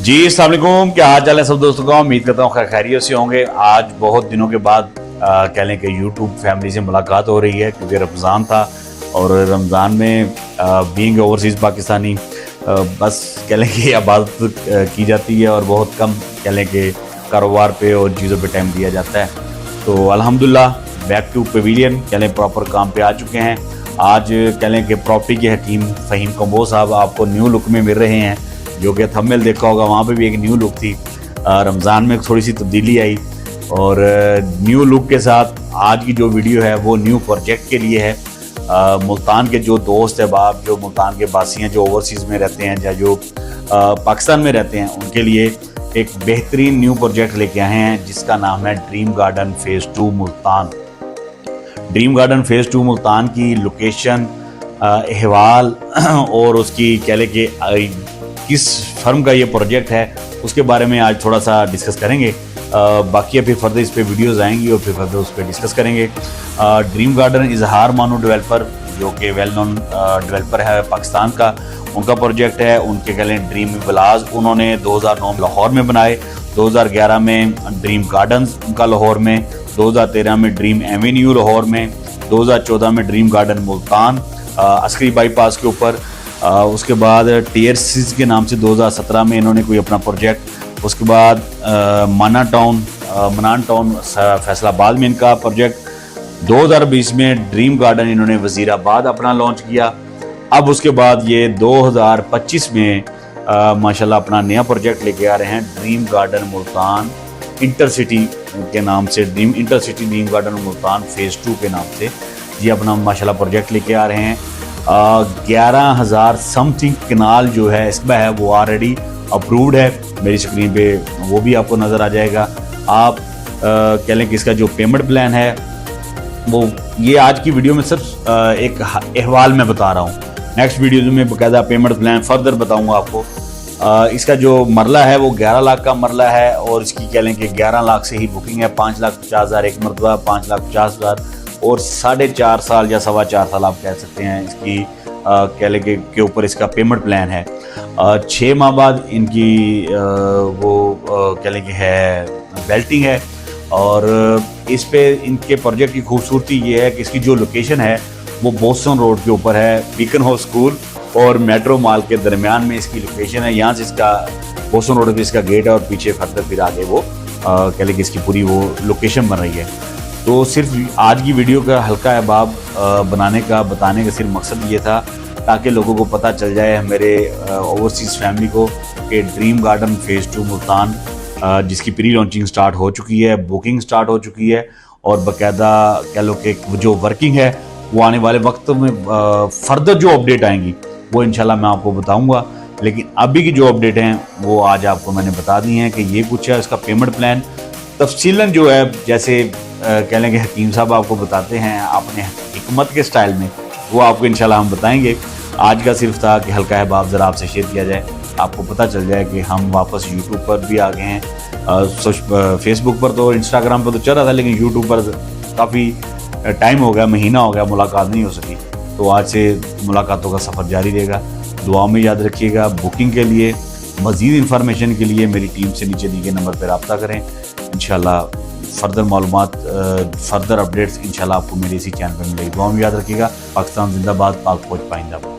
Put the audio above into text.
जी अस्सलाम वालेकुम, क्या हाल चाल है सब दोस्तों का। उम्मीद करता हूँ खैरियत से होंगे। आज बहुत दिनों के बाद कह लें कि यूट्यूब फैमिली से मुलाकात हो रही है क्योंकि रमज़ान था और रमज़ान में बीइंग ओवरसीज़ पाकिस्तानी बस कह लें कि इबादत की जाती है और बहुत कम कह लें कि कारोबार पे और चीज़ों पे टाइम दिया जाता है। तो अल्हम्दुलिल्लाह बैक टू पवेलियन कह लें प्रॉपर काम पे आ चुके हैं। आज कह लें कि प्रॉपर्टी के हकीम फ़हीम कंबोज साहब आपको न्यू लुक में मिल रहे हैं, जो कि थंबनेल देखा होगा, वहाँ पे भी एक न्यू लुक थी। रमज़ान में थोड़ी सी तब्दीली आई और न्यू लुक के साथ आज की जो वीडियो है वो न्यू प्रोजेक्ट के लिए है। मुल्तान के जो दोस्त अहबाब, जो मुल्तान के बासी हैं, जो ओवरसीज़ में रहते हैं या जो पाकिस्तान में रहते हैं, उनके लिए एक बेहतरीन न्यू प्रोजेक्ट लेके आए हैं जिसका नाम है dream garden phase 2 Multan. Dream garden phase 2 Multan की लोकेशन, अहवाल और उसकी कह लें कि किस फर्म का ये प्रोजेक्ट है उसके बारे में आज थोड़ा सा डिस्कस करेंगे। बाकी फिर फर्दर इस पे वीडियोस आएंगी और फिर फर्दर उस पर डिस्कस करेंगे। ड्रीम गार्डन इजहार मानू डेवलपर, जो कि वेल नोन डेवलपर है पाकिस्तान का, उनका प्रोजेक्ट है। उनके कह लें ड्रीम विलाज उन्होंने 2009 लाहौर में बनाए, 2011 में ड्रीम गार्डन्स उनका लाहौर में, 2013 में ड्रीम एवेन्यू लाहौर में, 2014 में dream garden Multan Askari bypass के ऊपर। उसके बाद टीयरसीज के नाम से 2017 में इन्होंने कोई अपना प्रोजेक्ट। उसके बाद मनान टाउन फैसलाबाद में इनका प्रोजेक्ट। 2020 में ड्रीम गार्डन इन्होंने वज़ीराबाद अपना लॉन्च किया। अब उसके बाद ये 2025 में माशाल्लाह अपना नया प्रोजेक्ट लेके आ रहे हैं, ड्रीम गार्डन मुल्तान इंटरसिटी के नाम से। ड्रीम गार्डन मुल्तान फ़ेज़ 2 के नाम से ये अपना माशाल्लाह प्रोजेक्ट लेके आ रहे हैं। 11,000 समथिंग कनाल जो है इसमें है वो ऑलरेडी अप्रूव्ड है। मेरी स्क्रीन पे वो भी आपको नज़र आ जाएगा। आप कह लें कि इसका जो पेमेंट प्लान है वो ये आज की वीडियो में सिर्फ एक अहवाल में बता रहा हूँ। नेक्स्ट वीडियो में बाकायदा पेमेंट प्लान फर्दर बताऊँगा आपको। इसका जो मरला है वो 11 लाख का मरला है और इसकी कह लें कि 11 लाख से ही बुकिंग है। 5,50,000 एक मरतबा, 5,50,000 और 4.5 साल या 4.25 साल आप कह सकते हैं इसकी कह लें के ऊपर इसका पेमेंट प्लान है। 6 माह बाद इनकी वो कह लें कि है बेल्टिंग है। और इस पे इनके प्रोजेक्ट की खूबसूरती ये है कि इसकी जो लोकेशन है वो बोस्टन रोड के ऊपर है। बीकन हाउस स्कूल और मेट्रो मॉल के दरमियान में इसकी लोकेशन है। यहाँ से इसका बोस्टन रोड पे इसका गेट है और पीछे फर्दर फिर आगे वो कह लें कि इसकी पूरी वो लोकेशन बन रही है। तो सिर्फ आज की वीडियो का हल्का अहबाब बताने का सिर्फ मकसद ये था ताकि लोगों को पता चल जाए, मेरे ओवरसीज़ फैमिली को, कि ड्रीम गार्डन फ़ेज़ 2 मुल्तान जिसकी प्री लॉन्चिंग स्टार्ट हो चुकी है, बुकिंग स्टार्ट हो चुकी है और बाकायदा कह लो कि जो वर्किंग है वो आने वाले वक्त में फर्दर जो अपडेट आएंगी वो इंशाल्लाह मैं आपको बताऊँगा। लेकिन अभी की जो अपडेट हैं वो आज आपको मैंने बता दी हैं कि ये कुछ है। इसका पेमेंट प्लान तफसीलन जो है, जैसे कह लें कि हकीम साहब आपको बताते हैं अपने हिकमत के स्टाइल में, वो आपको इंशाल्लाह हम बताएंगे। आज का सिर्फ था कि हल्का अहबाब ज़रा आपसे शेयर किया जाए, आपको पता चल जाए कि हम वापस यूट्यूब पर भी आ गए हैं। फेसबुक पर तो, इंस्टाग्राम पर तो चल रहा था, लेकिन यूट्यूब पर काफ़ी टाइम हो गया, महीना हो गया, मुलाकात नहीं हो सकी। तो आज से मुलाकातों का सफ़र जारी रहेगा। दुआ में याद रखिएगा। बुकिंग के लिए, मज़ीद इंफॉर्मेशन के लिए मेरी टीम से नीचे दिए गए नंबर पर रब्ता करें। इंशाल्लाह फर्दर मालूमात, फर्दर अपडेट्स इंशाल्लाह आपको मेरे इसी चैनल पर मिलेगी। दुआ में याद रखिएगा। पाकिस्तान जिंदाबाद, पाक फौज पाइंदाबाद।